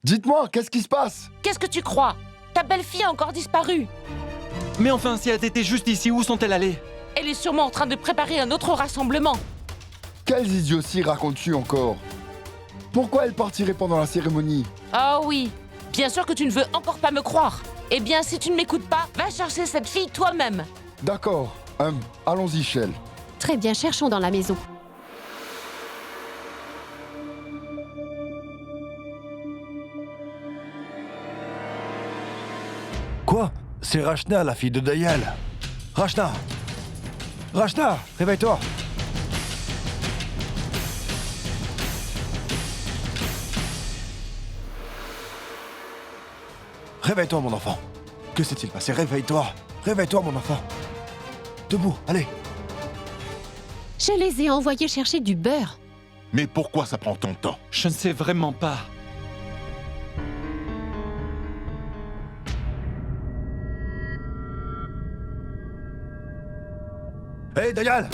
Dites-moi, qu'est-ce qui se passe? Qu'est-ce que tu crois? Ta belle-fille a encore disparu. Mais enfin, si elles étaient juste ici, où sont-elles allées? Elle est sûrement en train de préparer un autre rassemblement. Quelles idioties racontes-tu encore? Pourquoi elle partirait pendant la cérémonie? Ah oui, bien sûr que tu ne veux encore pas me croire. Eh bien, si tu ne m'écoutes pas, va chercher cette fille toi-même. D'accord. Allons-y, Shell. Très bien, cherchons dans la maison. Quoi? C'est Rachna, la fille de Dayal. Rachna! Rachna! Réveille-toi! Réveille-toi, mon enfant. Que s'est-il passé? Réveille-toi. Réveille-toi, mon enfant. Debout, allez. Je les ai envoyés chercher du beurre. Mais pourquoi ça prend tant de temps? Je ne sais vraiment pas. Hé, Dayal!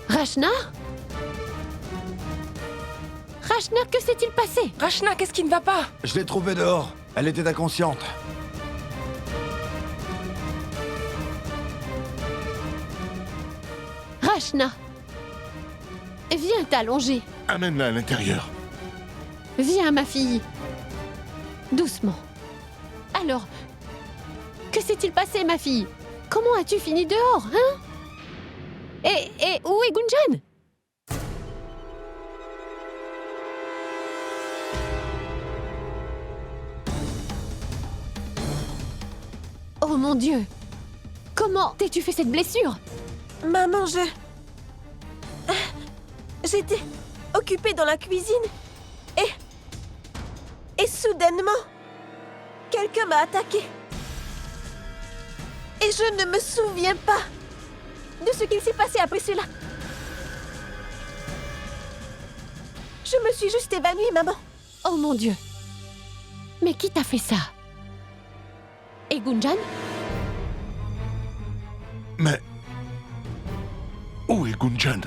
Rachna? Rachna, que s'est-il passé? Rachna, qu'est-ce qui ne va pas? Je l'ai trouvée dehors. Elle était inconsciente. Rachna, viens t'allonger. Amène-la à l'intérieur. Viens, ma fille. Doucement. Alors, que s'est-il passé, ma fille? Comment as-tu fini dehors, hein? Et où est Gunjan? Oh mon Dieu! Comment t'es-tu fait cette blessure? Maman, j'étais occupée dans la cuisine et soudainement, quelqu'un m'a attaquée. Et je ne me souviens pas de ce qu'il s'est passé après cela. Je me suis juste évanouie, maman. Oh mon Dieu! Mais qui t'a fait ça? Et Gunjan? Mais... où est Gunjan?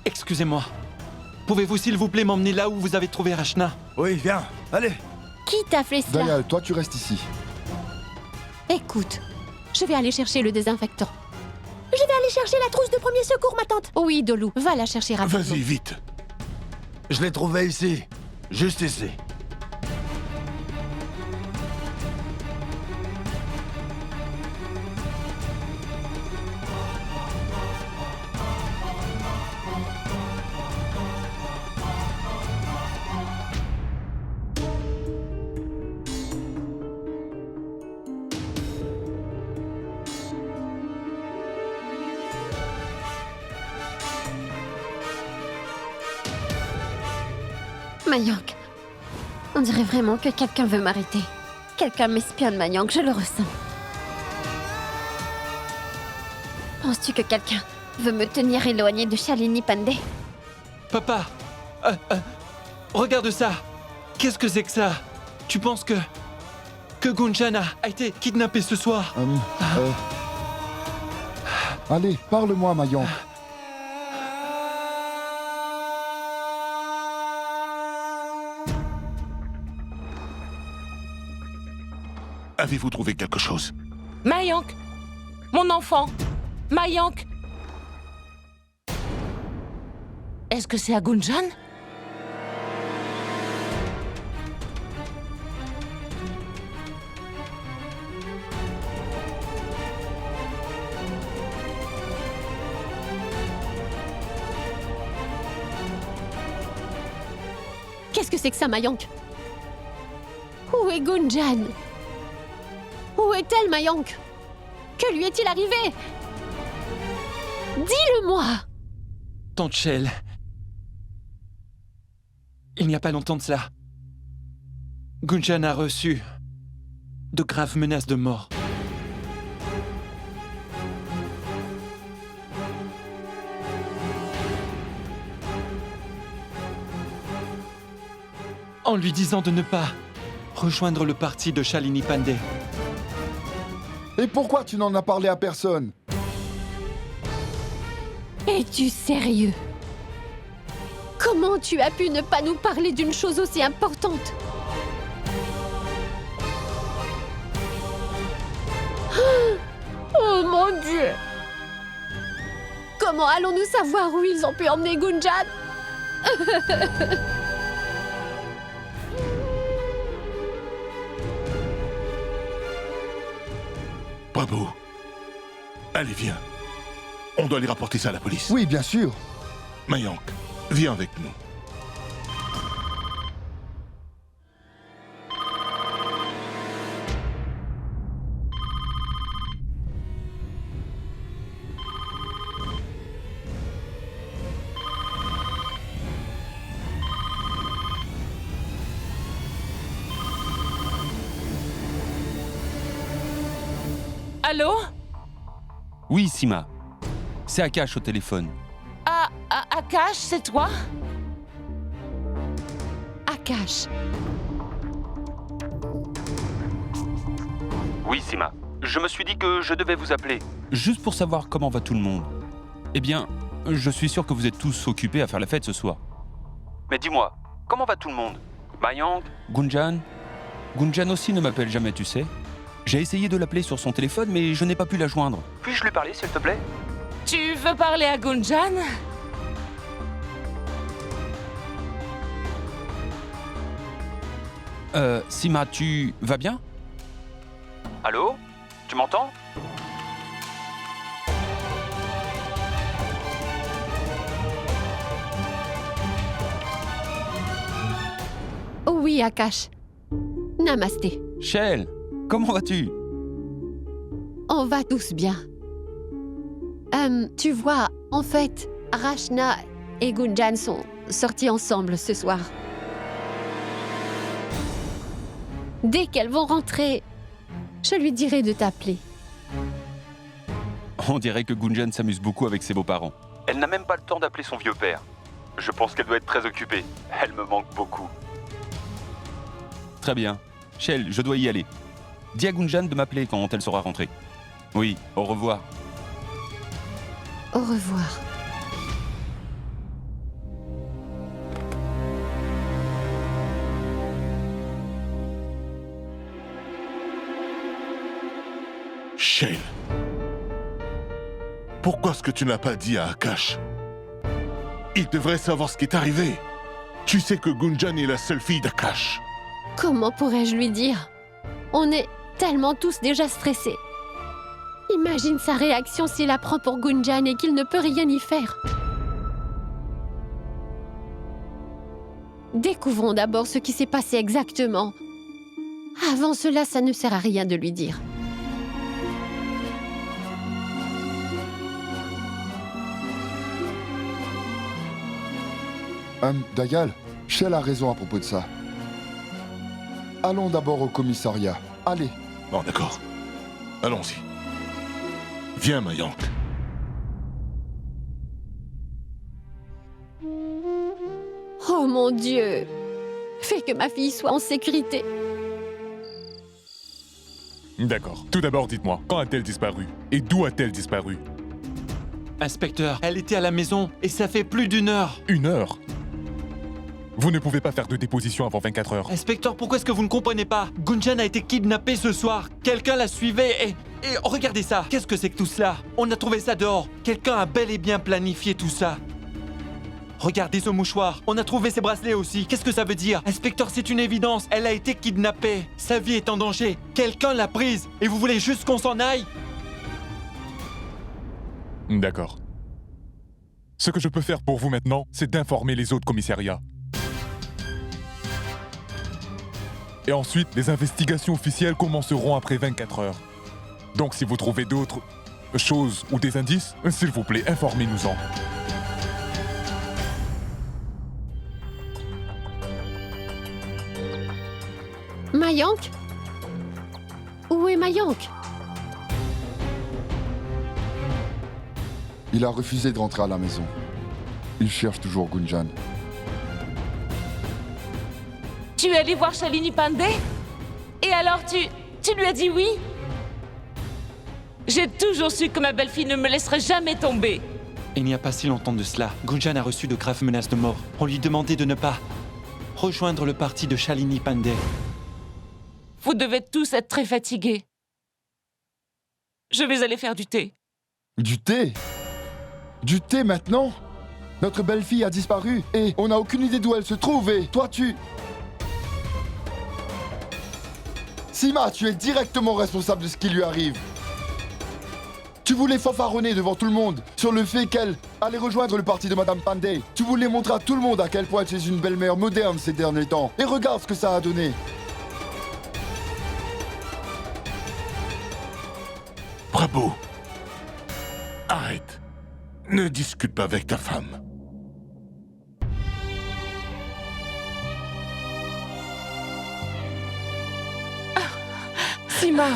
Excusez-moi. Pouvez-vous s'il vous plaît m'emmener là où vous avez trouvé Rachna? Oui, viens, allez. Qui t'a fait cela? Dayal, toi tu restes ici. Écoute, je vais aller chercher le désinfectant. Je vais aller chercher la trousse de premier secours, ma tante. Oui, Dolou, va la chercher rapidement. Vas-y, vite. Je l'ai trouvée ici. Juste ici. Mayank, on dirait vraiment que quelqu'un veut m'arrêter. Quelqu'un m'espionne, Mayank, je le ressens. Penses-tu que quelqu'un veut me tenir éloigné de Shalini Pandey? Papa! Regarde ça! Qu'est-ce que c'est que ça? Tu penses que Gunjan a été kidnappée ce soir? Allez, parle-moi, Mayank. Avez-vous trouvé quelque chose? Mayank! Mon enfant! Mayank! Est-ce que c'est à Gunjan? Qu'est-ce que c'est que ça, Mayank? Où est Gunjan? Où est-elle, Mayank? Que lui est-il arrivé? Dis-le-moi! Tante Shell. Il n'y a pas longtemps de cela, Gunjan a reçu de graves menaces de mort. en lui disant de ne pas rejoindre le parti de Shalini Pandey. Et pourquoi tu n'en as parlé à personne? Es-tu sérieux? Comment tu as pu ne pas nous parler d'une chose aussi importante? Oh mon Dieu! Comment allons-nous savoir où ils ont pu emmener Gunjan? Prabhu. Allez, viens. On doit aller rapporter ça à la police. Oui, bien sûr. Mayank, viens avec nous. Allô? Oui, Sima. C'est Akash au téléphone. Akash, c'est toi? Akash, Oui, Sima. Je me suis dit que je devais vous appeler. Juste pour savoir comment va tout le monde. Eh bien, je suis sûr que vous êtes tous occupés à faire la fête ce soir. Mais dis-moi, comment va tout le monde? Mayank, Gunjan? Gunjan aussi ne m'appelle jamais, tu sais. J'ai essayé de l'appeler sur son téléphone, mais je n'ai pas pu la joindre. Puis-je lui parler, s'il te plaît? Tu veux parler à Gunjan? Sima, tu vas bien? Allô? Tu m'entends? oui Akash. Namasté. Shell, comment vas-tu? On va tous bien. Tu vois, en fait, Rachna et Gunjan sont sortis ensemble ce soir. Dès qu'elles vont rentrer, je lui dirai de t'appeler. On dirait que Gunjan s'amuse beaucoup avec ses beaux-parents. Elle n'a même pas le temps d'appeler son vieux père. Je pense qu'elle doit être très occupée. Elle me manque beaucoup. Très bien. Shell, je dois y aller. Dis à Gunjan de m'appeler quand elle sera rentrée. Oui, au revoir. Au revoir. Shale. Pourquoi est-ce que tu n'as pas dit à Akash? Il devrait savoir ce qui est arrivé. Tu sais que Gunjan est la seule fille d'Akash. Comment pourrais-je lui dire? On est tellement tous déjà stressés. Imagine sa réaction s'il apprend pour Gunjan et qu'il ne peut rien y faire. Découvrons d'abord ce qui s'est passé exactement. Avant cela, ça ne sert à rien de lui dire. Dayal, Shell a raison à propos de ça. Allons d'abord au commissariat. Allez. Bon, d'accord. Allons-y. Viens, Mayank. Oh mon Dieu! Fais que ma fille soit en sécurité. D'accord. Tout d'abord, dites-moi, quand a-t-elle disparu? Et d'où a-t-elle disparu? Inspecteur, elle était à la maison et ça fait plus d'1 heure. 1 heure? Vous ne pouvez pas faire de déposition avant 24 heures. Inspecteur, pourquoi est-ce que vous ne comprenez pas? Gunjan a été kidnappée ce soir. Quelqu'un la suivait et regardez ça. Qu'est-ce que c'est que tout cela? On a trouvé ça dehors. Quelqu'un a bel et bien planifié tout ça. Regardez ce mouchoir. On a trouvé ses bracelets aussi. Qu'est-ce que ça veut dire? Inspecteur, c'est une évidence. Elle a été kidnappée. Sa vie est en danger. Quelqu'un l'a prise. Et vous voulez juste qu'on s'en aille? D'accord. Ce que je peux faire pour vous maintenant, c'est d'informer les autres commissariats. Et ensuite, les investigations officielles commenceront après 24 heures. Donc si vous trouvez d'autres choses ou des indices, s'il vous plaît, informez-nous-en. Mayank? Où est Mayank? Il a refusé de rentrer à la maison. Il cherche toujours Gunjan. Tu es allé voir Shalini Pandey? Et alors tu lui as dit oui? J'ai toujours su que ma belle-fille ne me laisserait jamais tomber. Il n'y a pas si longtemps de cela, Gunjan a reçu de graves menaces de mort. On lui demandait de ne pas rejoindre le parti de Shalini Pandey. Vous devez tous être très fatigués. Je vais aller faire du thé. Du thé? Du thé maintenant? Notre belle-fille a disparu et on n'a aucune idée d'où elle se trouve et toi tu... Sima, tu es directement responsable de ce qui lui arrive. Tu voulais fanfaronner devant tout le monde sur le fait qu'elle allait rejoindre le parti de Madame Pandey. Tu voulais montrer à tout le monde à quel point tu es une belle-mère moderne ces derniers temps. Et regarde ce que ça a donné. Bravo. Arrête. Ne discute pas avec ta femme. Sima!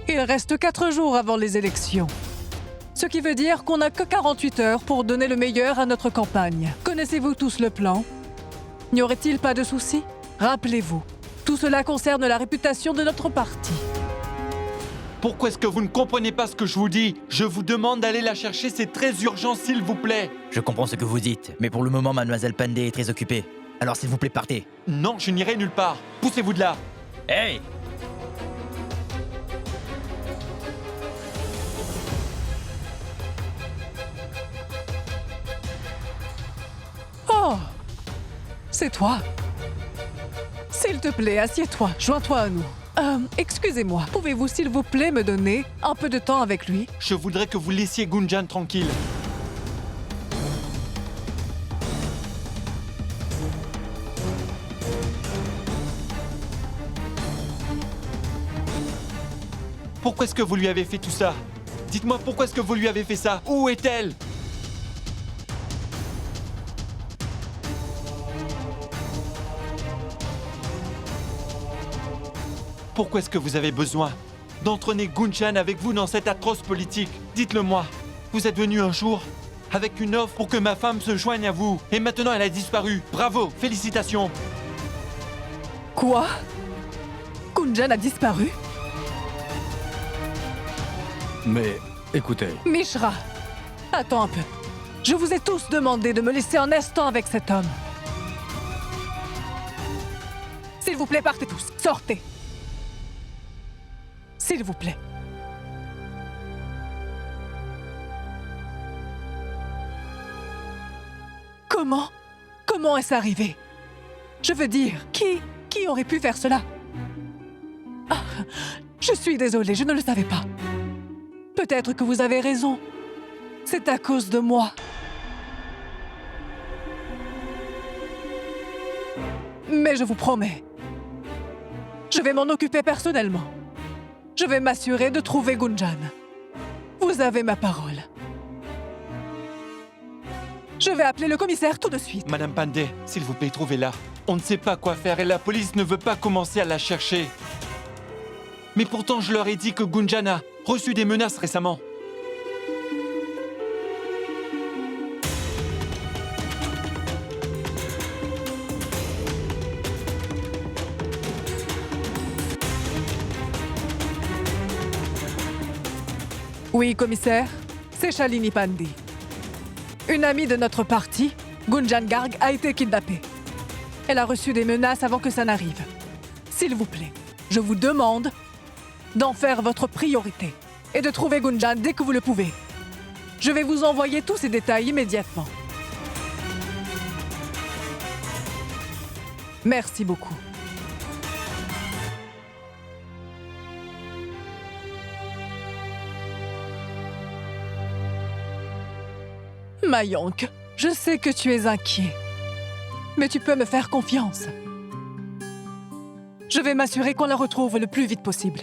Il reste 4 jours avant les élections. Ce qui veut dire qu'on n'a que 48 heures pour donner le meilleur à notre campagne. Connaissez-vous tous le plan? N'y aurait-il pas de soucis? Rappelez-vous, tout cela concerne la réputation de notre parti. Pourquoi est-ce que vous ne comprenez pas ce que je vous dis? Je vous demande d'aller la chercher, c'est très urgent, s'il vous plaît. Je comprends ce que vous dites, mais pour le moment, Mademoiselle Pandey est très occupée. Alors s'il vous plaît, partez. Non, je n'irai nulle part. Poussez-vous de là. Hey! Oh! C'est toi. S'il te plaît, assieds-toi, joins-toi à nous. Excusez-moi, pouvez-vous s'il vous plaît me donner un peu de temps avec lui? Je voudrais que vous laissiez Gunjan tranquille. Pourquoi est-ce que vous lui avez fait tout ça? Dites-moi pourquoi est-ce que vous lui avez fait ça? Où est-elle? Pourquoi est-ce que vous avez besoin d'entraîner Gunjan avec vous dans cette atroce politique? Dites-le-moi. Vous êtes venu un jour avec une offre pour que ma femme se joigne à vous. Et maintenant, elle a disparu. Bravo, félicitations. Quoi? Gunjan a disparu? Mais, écoutez... Mishra, attends un peu. Je vous ai tous demandé de me laisser un instant avec cet homme. S'il vous plaît, partez tous. Sortez. S'il vous plaît. Comment est-ce arrivé? Je veux dire, qui aurait pu faire cela? Ah, je suis désolée, je ne le savais pas. Peut-être que vous avez raison. C'est à cause de moi. Mais je vous promets, je vais m'en occuper personnellement. Je vais m'assurer de trouver Gunjan. Vous avez ma parole. Je vais appeler le commissaire tout de suite. Madame Pandey, s'il vous plaît, trouvez-la. On ne sait pas quoi faire et la police ne veut pas commencer à la chercher. Mais pourtant, je leur ai dit que Gunjan a reçu des menaces récemment. Oui, commissaire, c'est Shalini Pandey. Une amie de notre parti, Gunjan Garg, a été kidnappée. Elle a reçu des menaces avant que ça n'arrive. S'il vous plaît, je vous demande d'en faire votre priorité et de trouver Gunjan dès que vous le pouvez. Je vais vous envoyer tous ces détails immédiatement. Merci beaucoup. Mayank, je sais que tu es inquiet, mais tu peux me faire confiance. Je vais m'assurer qu'on la retrouve le plus vite possible.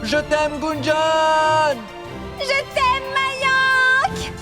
Je t'aime, Gunjan! Je t'aime, Mayank!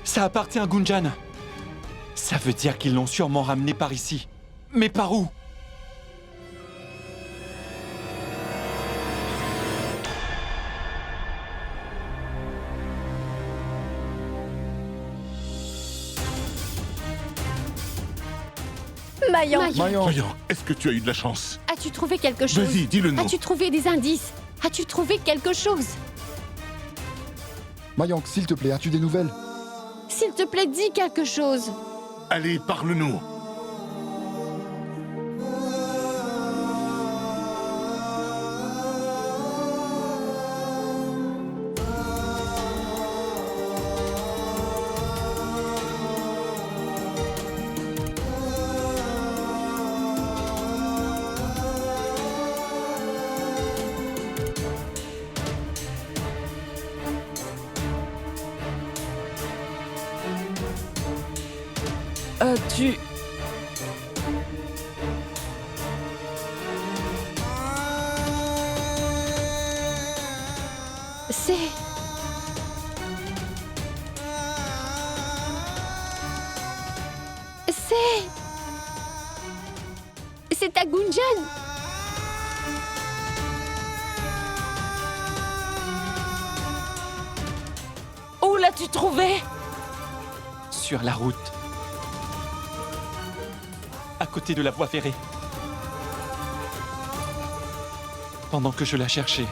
Ça appartient à Gunjan. Ça veut dire qu'ils l'ont sûrement ramené par ici. Mais par où? Mayank, Mayank, Mayank, est-ce que tu as eu de la chance? As-tu trouvé quelque chose? Vas-y, dis le nom. As-tu trouvé des indices? As-tu trouvé quelque chose? Mayank, s'il te plaît, as-tu des nouvelles? S'il te plaît, dis quelque chose. Allez, parle-nous. Tu... C'est à Gunjan. Où l'as-tu trouvé? Sur la route. À côté de la voie ferrée. Pendant que je la cherchais.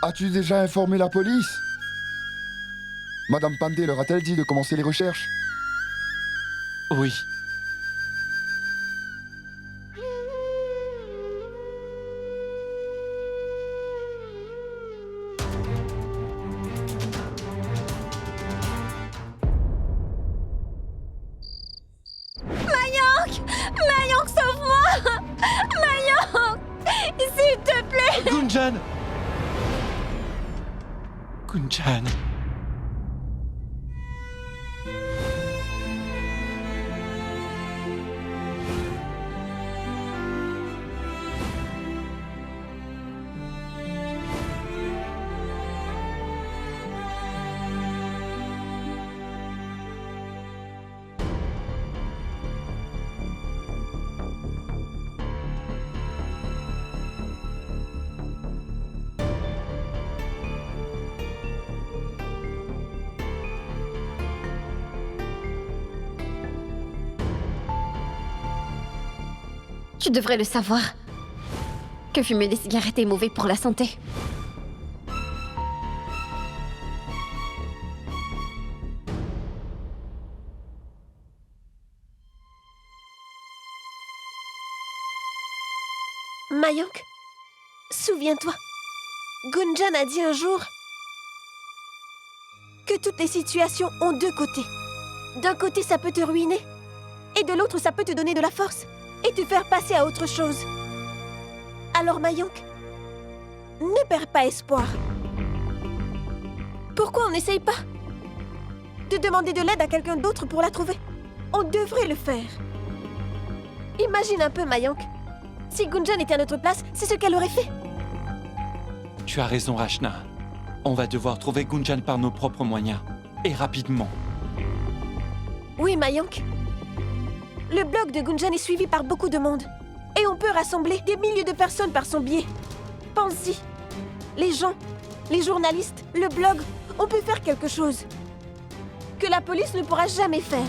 As-tu déjà informé la police? Madame Pandey leur a-t-elle dit de commencer les recherches? Oui. Mayank, sauve-moi! Mayank! S'il te plaît! Gunjan! Gunjan. Tu devrais le savoir. Que fumer des cigarettes est mauvais pour la santé. Mayank, souviens-toi. Gunjan a dit un jour que toutes les situations ont deux côtés. D'un côté, ça peut te ruiner, et de l'autre, ça peut te donner de la force et te faire passer à autre chose. Alors Mayank, ne perds pas espoir. Pourquoi on n'essaye pas de demander de l'aide à quelqu'un d'autre pour la trouver? On devrait le faire. Imagine un peu, Mayank. Si Gunjan était à notre place, c'est ce qu'elle aurait fait. Tu as raison, Rachna. On va devoir trouver Gunjan par nos propres moyens. Et rapidement. Oui, Mayank. Le blog de Gunjan est suivi par beaucoup de monde. Et on peut rassembler des milliers de personnes par son biais. Pense-y. Les gens, les journalistes, le blog, on peut faire quelque chose que la police ne pourra jamais faire.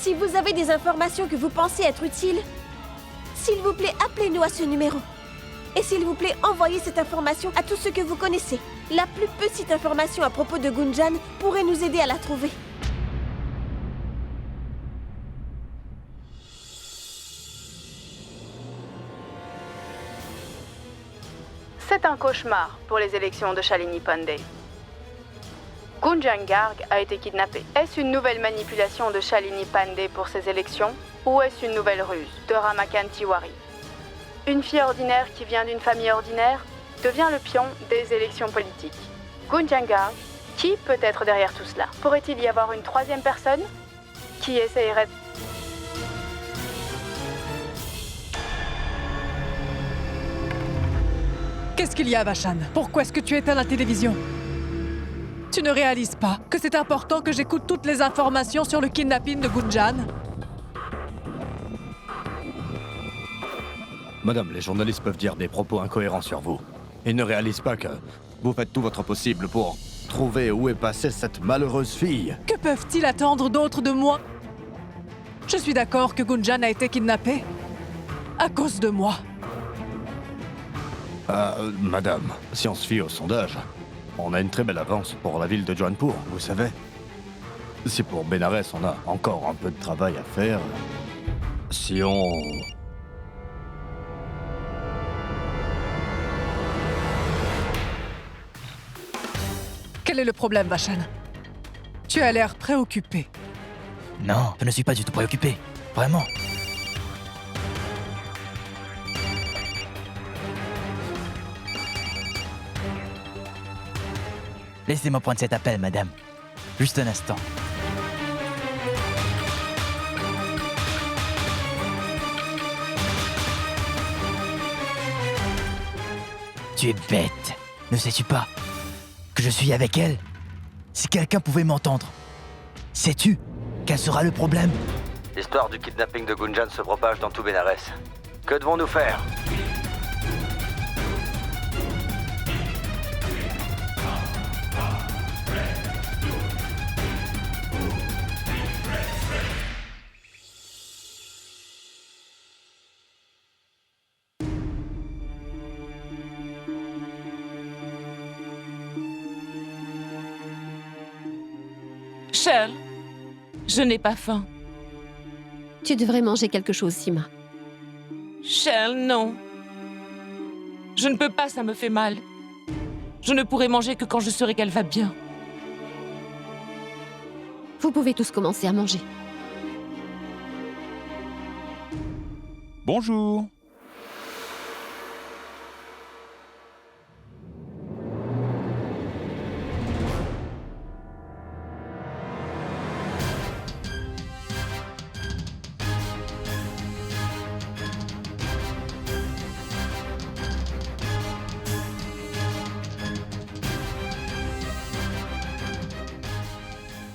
Si vous avez des informations que vous pensez être utiles, s'il vous plaît, appelez-nous à ce numéro. Et s'il vous plaît, envoyez cette information à tous ceux que vous connaissez. La plus petite information à propos de Gunjan pourrait nous aider à la trouver. C'est un cauchemar pour les élections de Shalini Pandey. Gunjan Garg a été kidnappée. Est-ce une nouvelle manipulation de Shalini Pandey pour ces élections ou est-ce une nouvelle ruse de Ramakan Tiwari? Une fille ordinaire qui vient d'une famille ordinaire devient le pion des élections politiques. Gunjan Garg, qui peut être derrière tout cela? Pourrait-il y avoir une troisième personne qui essayerait... Qu'est-ce qu'il y a, Vashan? Pourquoi est-ce que tu éteins la télévision? Tu ne réalises pas que c'est important que j'écoute toutes les informations sur le kidnapping de Gunjan? Madame, les journalistes peuvent dire des propos incohérents sur vous. Ils ne réalisent pas que vous faites tout votre possible pour trouver où est passée cette malheureuse fille. Que peuvent-ils attendre d'autre de moi? Je suis d'accord que Gunjan a été kidnappée à cause de moi. Madame, si on se fie au sondage, on a une très belle avance pour la ville de Jaunpur, vous savez. Si pour Benares on a encore un peu de travail à faire, si on... Quel est le problème, Vashan? Tu as l'air préoccupé. Non, je ne suis pas du tout préoccupé. Vraiment. Laissez-moi prendre cet appel, madame. Juste un instant. Tu es bête. Ne sais-tu pas que je suis avec elle? Si quelqu'un pouvait m'entendre, sais-tu quel sera le problème? L'histoire du kidnapping de Gunjan se propage dans tout Benares. Que devons-nous faire? Shell, je n'ai pas faim. Tu devrais manger quelque chose, Sima. Shell, non. Je ne peux pas, ça me fait mal. Je ne pourrai manger que quand je saurai qu'elle va bien. Vous pouvez tous commencer à manger. Bonjour.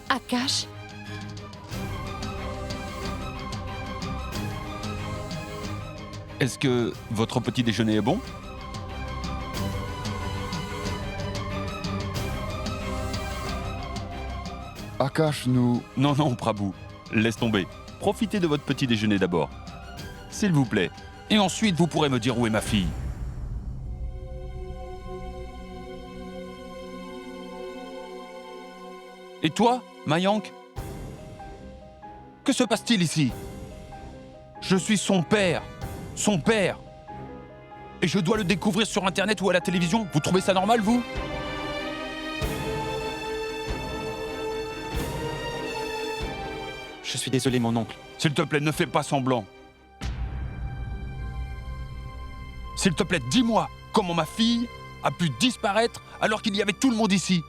Akash? Est-ce que votre petit déjeuner est bon? Akash, nous... Non, non, Prabhu. Laisse tomber. Profitez de votre petit déjeuner d'abord. S'il vous plaît. Et ensuite, vous pourrez me dire où est ma fille. Et toi, Mayank? Que se passe-t-il ici? Je suis son père. Son père. Et je dois le découvrir sur Internet ou à la télévision. Vous trouvez ça normal, vous? Je suis désolé, mon oncle. S'il te plaît, ne fais pas semblant. S'il te plaît, dis-moi comment ma fille a pu disparaître alors qu'il y avait tout le monde ici.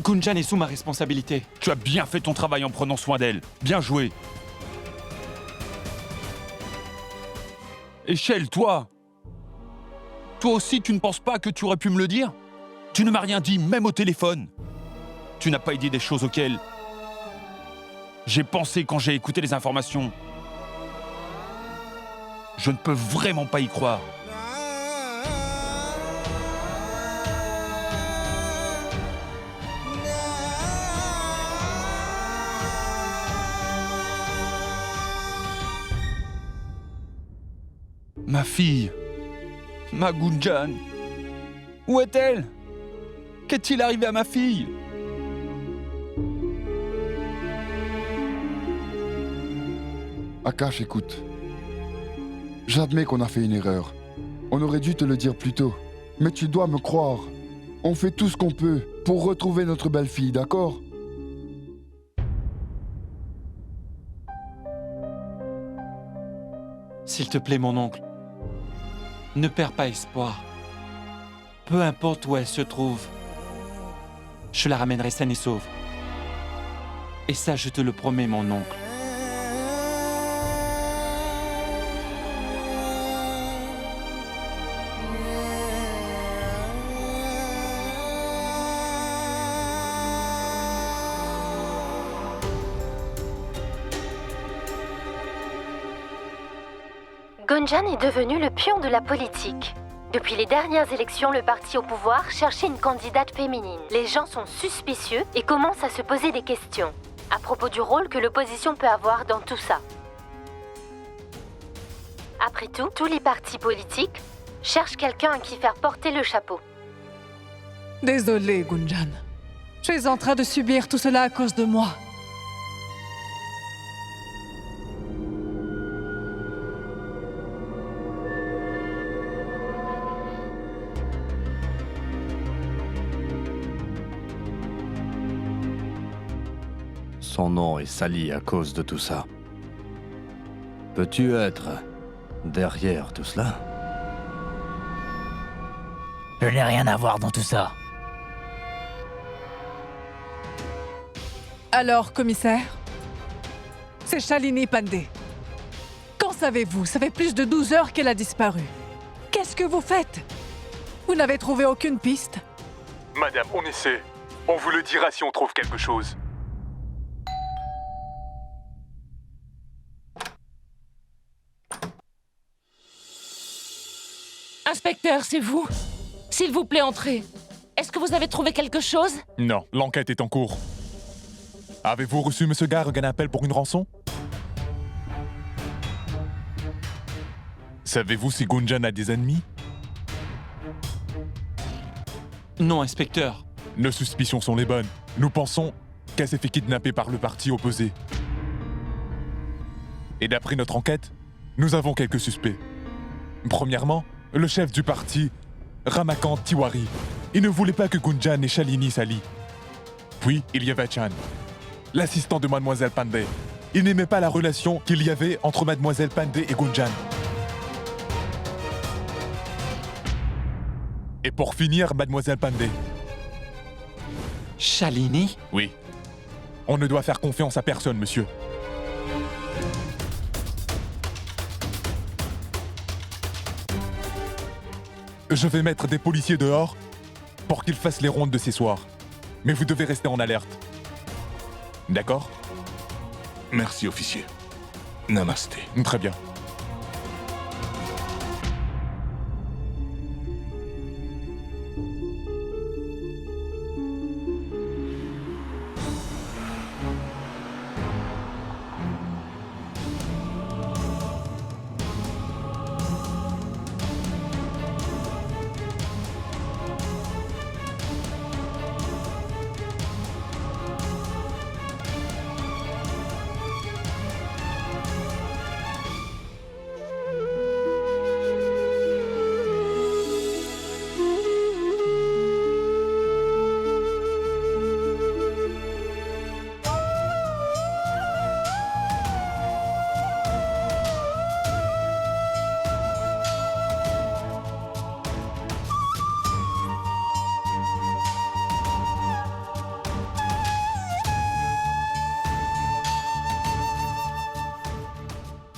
Gunjan est sous ma responsabilité. Tu as bien fait ton travail en prenant soin d'elle. Bien joué. Et Shell, toi aussi, tu ne penses pas que tu aurais pu me le dire? Tu ne m'as rien dit, même au téléphone. Tu n'as pas dit des choses auxquelles j'ai pensé quand j'ai écouté les informations. Je ne peux vraiment pas y croire. Ma fille, ma Gunjan, où est-elle? Qu'est-il arrivé à ma fille? Akash, écoute. J'admets qu'on a fait une erreur. On aurait dû te le dire plus tôt. Mais tu dois me croire. On fait tout ce qu'on peut pour retrouver notre belle-fille, d'accord? S'il te plaît, mon oncle, ne perds pas espoir. Peu importe où elle se trouve, je la ramènerai saine et sauve. Et ça, je te le promets, mon oncle. Gunjan est devenu le pion de la politique. Depuis les dernières élections, le parti au pouvoir cherchait une candidate féminine. Les gens sont suspicieux et commencent à se poser des questions à propos du rôle que l'opposition peut avoir dans tout ça. Après tout, tous les partis politiques cherchent quelqu'un à qui faire porter le chapeau. Désolée, Gunjan. Tu es en train de subir tout cela à cause de moi. Son nom est sali à cause de tout ça. Peux-tu être derrière tout cela? Je n'ai rien à voir dans tout ça. Alors, commissaire, c'est Shalini Pandey. Qu'en savez-vous? Ça fait plus de 12 heures qu'elle a disparu. Qu'est-ce que vous faites? Vous n'avez trouvé aucune piste? Madame, on essaie. On vous le dira si on trouve quelque chose. Inspecteur, c'est vous? S'il vous plaît, entrez. Est-ce que vous avez trouvé quelque chose? Non, l'enquête est en cours. Avez-vous reçu M. Garg un appel pour une rançon? Savez-vous si Gunjan a des ennemis? Non, inspecteur. Nos suspicions sont les bonnes. Nous pensons qu'elle s'est fait kidnapper par le parti opposé. Et d'après notre enquête, nous avons quelques suspects. Premièrement, le chef du parti, Ramakant Tiwari. Il ne voulait pas que Gunjan et Shalini s'allient. Puis, il y avait Chan, l'assistant de Mademoiselle Pandey. Il n'aimait pas la relation qu'il y avait entre Mademoiselle Pandey et Gunjan. Et pour finir, Mademoiselle Pandey. Shalini? Oui. On ne doit faire confiance à personne, monsieur. Je vais mettre des policiers dehors pour qu'ils fassent les rondes de ces soirs. Mais vous devez rester en alerte. D'accord? Merci, officier. Namasté. Très bien.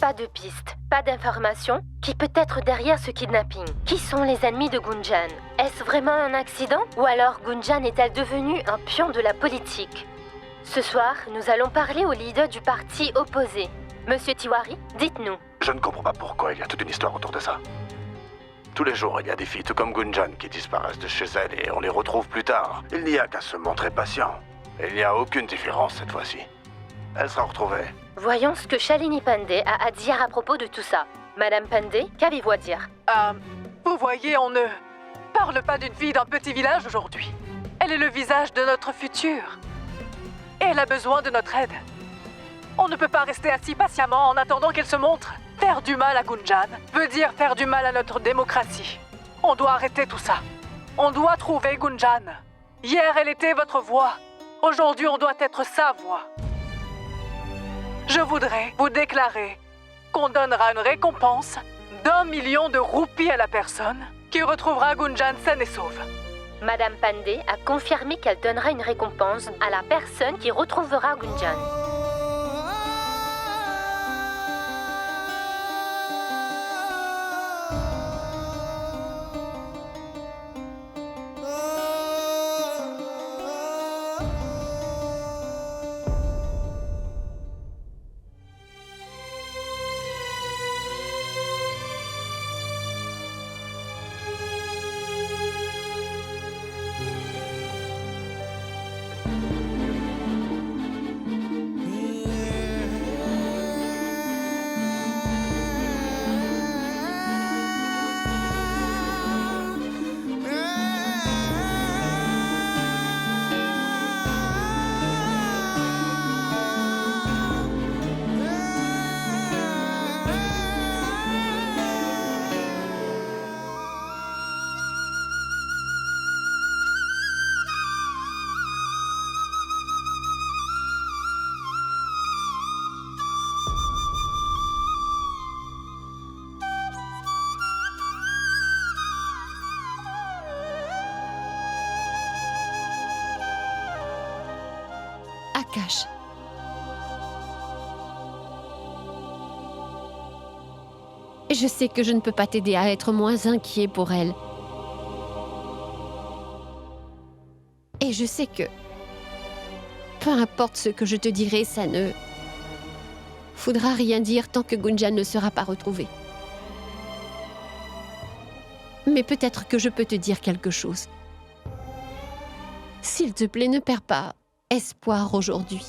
pas de pistes, pas d'informations. Qui peut être derrière ce kidnapping? Qui sont les ennemis de Gunjan? Est-ce vraiment un accident? Ou alors Gunjan est-elle devenue un pion de la politique? Ce soir, nous allons parler au leader du parti opposé. Monsieur Tiwari, dites-nous. Je ne comprends pas pourquoi il y a toute une histoire autour de ça. Tous les jours, il y a des filles tout comme Gunjan qui disparaissent de chez elles et on les retrouve plus tard. Il n'y a qu'à se montrer patient. Il n'y a aucune différence cette fois-ci. Elle sera retrouvée. Voyons ce que Shalini Pandey a à dire à propos de tout ça. Madame Pandey, qu'avez-vous à dire? Vous voyez, on ne parle pas d'une fille d'un petit village aujourd'hui. Elle est le visage de notre futur. Et elle a besoin de notre aide. On ne peut pas rester assis patiemment en attendant qu'elle se montre. Faire du mal à Gunjan veut dire faire du mal à notre démocratie. On doit arrêter tout ça. On doit trouver Gunjan. Hier, elle était votre voix. Aujourd'hui, on doit être sa voix. Je voudrais vous déclarer qu'on donnera une récompense d'1 million de roupies à la personne qui retrouvera Gunjan saine et sauve. Madame Pandey a confirmé qu'elle donnera une récompense à la personne qui retrouvera Gunjan. Akash. Je sais que je ne peux pas t'aider à être moins inquiet pour elle. Et je sais que, peu importe ce que je te dirai, ça ne faudra rien dire tant que Gunjan ne sera pas retrouvée. Mais peut-être que je peux te dire quelque chose. S'il te plaît, ne perds pas espoir aujourd'hui.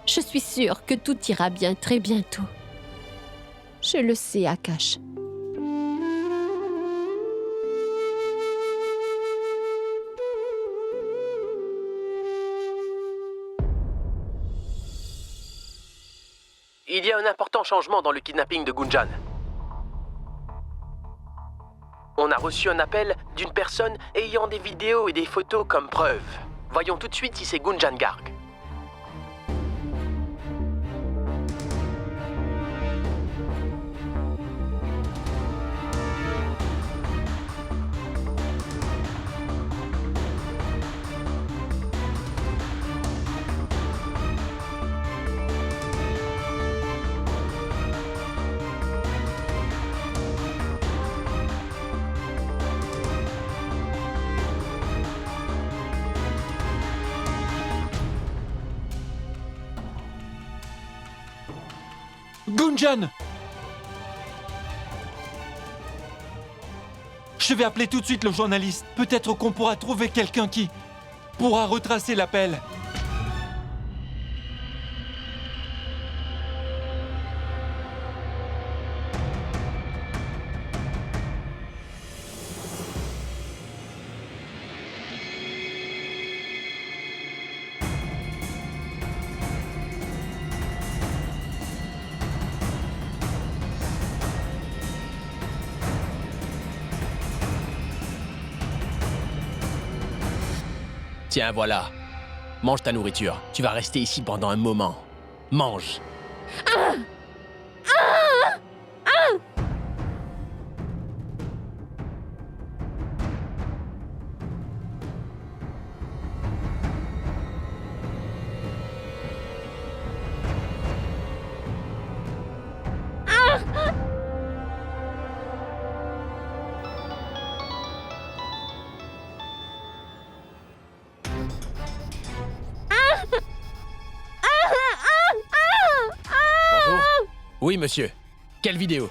Je suis sûre que tout ira bien très bientôt. Je le sais, Akash. Il y a un important changement dans le kidnapping de Gunjan. On a reçu un appel d'une personne ayant des vidéos et des photos comme preuve. Voyons tout de suite si c'est Gunjan Garg. Gunjan! Je vais appeler tout de suite le journaliste. Peut-être qu'on pourra trouver quelqu'un qui pourra retracer l'appel. Tiens, voilà. Mange ta nourriture. Tu vas rester ici pendant un moment. Mange. Oui, monsieur. Quelle vidéo?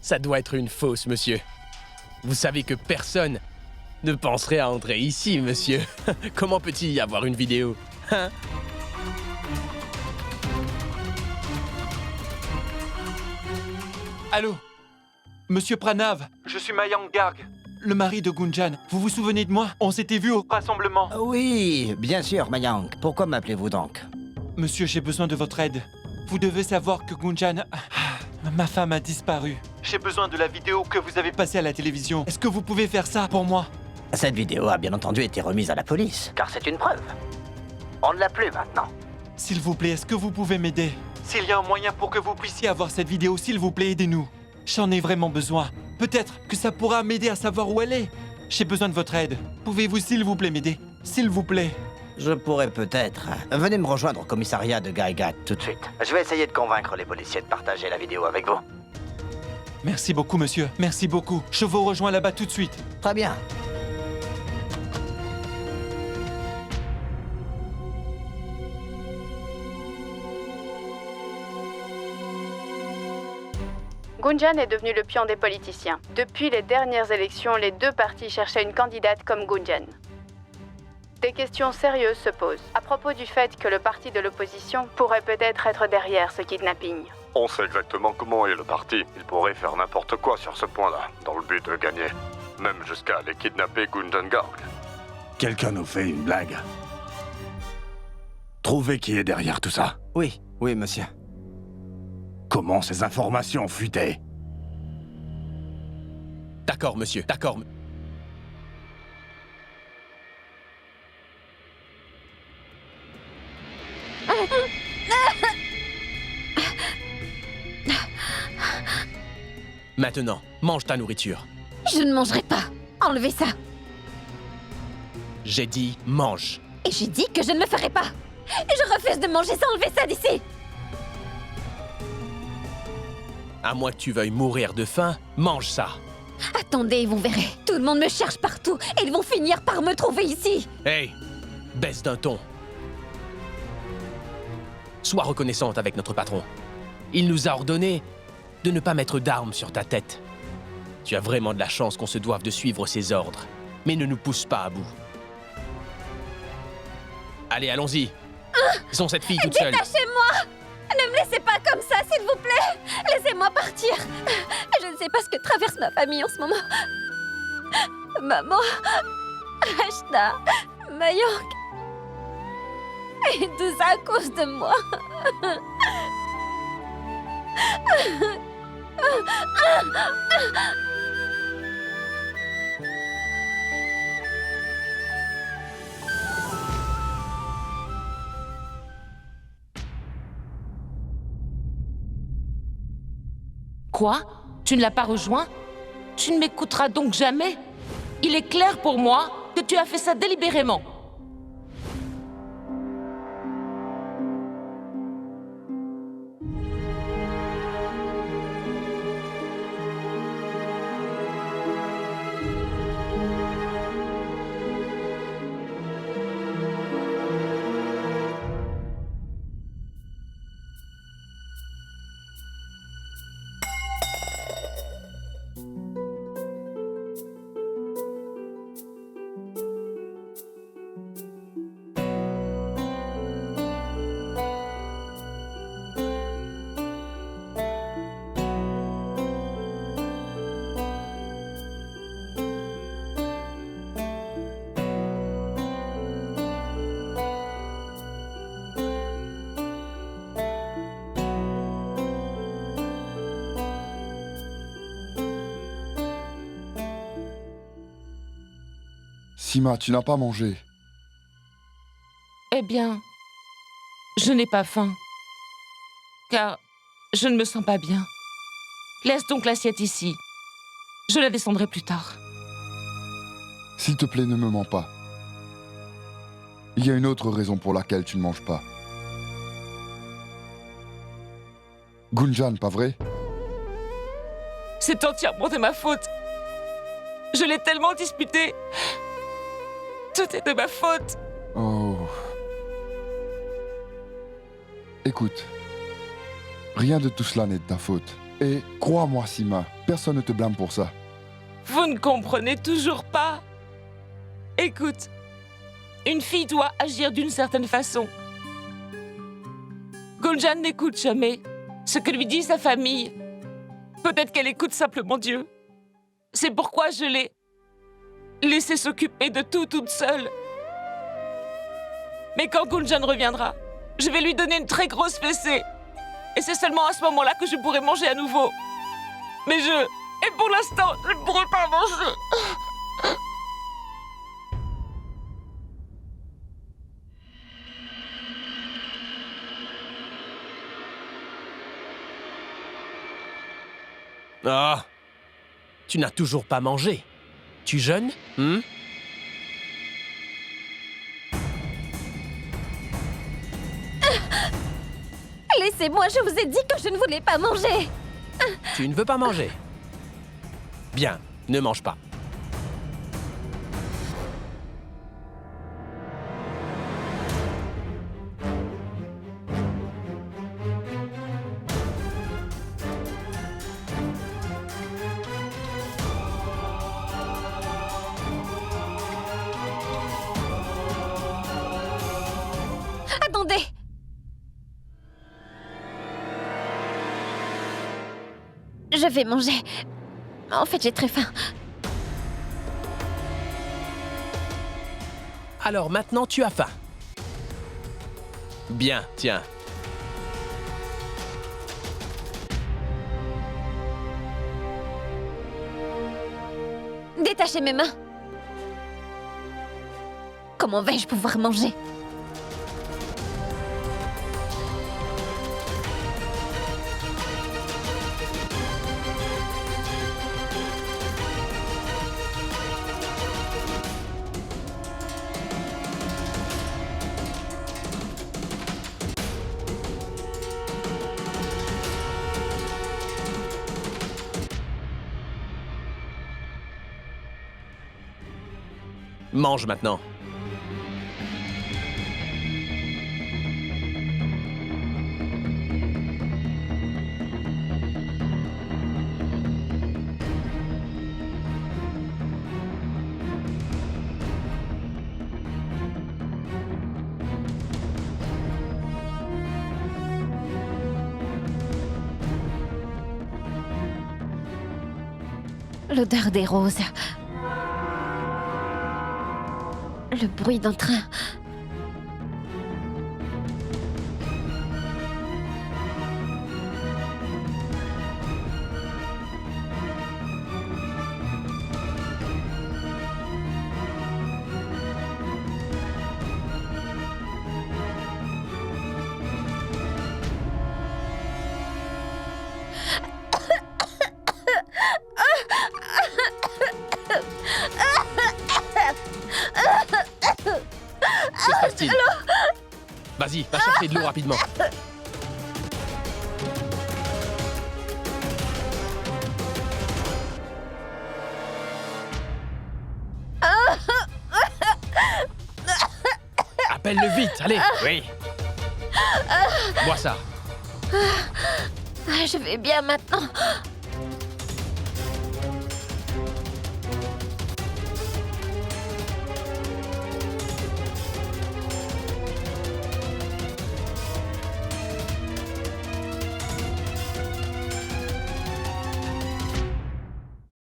Ça doit être une fausse, monsieur. Vous savez que personne ne penserait à entrer ici, monsieur. Comment peut-il y avoir une vidéo? Hein? Allô? Monsieur Pranav, je suis Mayank Garg, le mari de Gunjan. Vous vous souvenez de moi? On s'était vu au rassemblement. Oui, bien sûr, Mayank. Pourquoi m'appelez-vous donc? Monsieur, j'ai besoin de votre aide. Vous devez savoir que Gunjan... Ma femme a disparu. J'ai besoin de la vidéo que vous avez passée à la télévision. Est-ce que vous pouvez faire ça pour moi? Cette vidéo a bien entendu été remise à la police, car c'est une preuve. On ne l'a plus maintenant. S'il vous plaît, est-ce que vous pouvez m'aider? S'il y a un moyen pour que vous puissiez avoir cette vidéo, s'il vous plaît, aidez-nous. J'en ai vraiment besoin. Peut-être que ça pourra m'aider à savoir où elle est. J'ai besoin de votre aide. Pouvez-vous, s'il vous plaît, m'aider? S'il vous plaît. Je pourrais peut-être. Venez me rejoindre au commissariat de Gaigat tout de suite. Je vais essayer de convaincre les policiers de partager la vidéo avec vous. Merci beaucoup, monsieur. Merci beaucoup. Je vous rejoins là-bas tout de suite. Très bien. Gunjan est devenu le pion des politiciens. Depuis les dernières élections, les deux partis cherchaient une candidate comme Gunjan. Des questions sérieuses se posent à propos du fait que le parti de l'opposition pourrait peut-être être derrière ce kidnapping. On sait exactement comment est le parti. Il pourrait faire n'importe quoi sur ce point-là, dans le but de gagner. Même jusqu'à aller kidnapper Gunjan Garg. Quelqu'un nous fait une blague. Trouvez qui est derrière tout ça. Oui, monsieur. Comment ces informations ont fuité? D'accord, monsieur, d'accord. Maintenant, mange ta nourriture. Je ne mangerai pas. Enlevez ça. J'ai dit mange. Et j'ai dit que je ne le ferai pas. Et je refuse de manger ça. Enlevez ça d'ici. À moins que tu veuilles mourir de faim, mange ça. Attendez, vous verrez. Tout le monde me cherche partout et ils vont finir par me trouver ici. Hey, baisse d'un ton. Sois reconnaissante avec notre patron. Il nous a ordonné de ne pas mettre d'armes sur ta tête. Tu as vraiment de la chance qu'on se doive de suivre ses ordres, mais ne nous pousse pas à bout. Allez, allons-y. Laissons cette fille toute seule. Détachez-moi! Ne me laissez pas comme ça, s'il vous plaît! Laissez-moi partir! Je ne sais pas ce que traverse ma famille en ce moment. Maman, Ashna, Mayank. Et tout ça à cause de moi. Quoi? Tu ne l'as pas rejoint? Tu ne m'écouteras donc jamais? Il est clair pour moi que tu as fait ça délibérément. Sima, tu n'as pas mangé. Eh bien, je n'ai pas faim. Car je ne me sens pas bien. Laisse donc l'assiette ici. Je la descendrai plus tard. S'il te plaît, ne me mens pas. Il y a une autre raison pour laquelle tu ne manges pas. Gunjan, pas vrai? C'est entièrement de ma faute. Je l'ai tellement disputé. Tout est de ma faute. Oh. Écoute, Rien de tout cela n'est de ta faute. Et crois-moi, Sima, personne ne te blâme pour ça. Vous ne comprenez toujours pas. Écoute, une fille doit agir d'une certaine façon. Gunjan n'écoute jamais ce que lui dit sa famille. Peut-être qu'elle écoute simplement Dieu. C'est pourquoi je l'ai laissée s'occuper de tout toute seule. Mais quand Gunjan reviendra, je vais lui donner une très grosse fessée. Et c'est seulement à ce moment-là que je pourrai manger à nouveau. Et pour l'instant, je ne pourrai pas manger. Ah, tu n'as toujours pas mangé. Tu jeûnes, Laissez-moi, je vous ai dit que je ne voulais pas manger. Tu ne veux pas manger? Bien, ne mange pas. Attendez. Je vais manger. En fait, j'ai très faim. Alors maintenant, tu as faim. Bien, tiens. Détachez mes mains. Comment vais-je pouvoir manger ? Mange maintenant. L'odeur des roses. Le bruit d'un train. Que se passe-t-il? Vas-y, va chercher de l'eau rapidement. Appelle-le vite, allez. Oui. Bois ça. Je vais bien maintenant.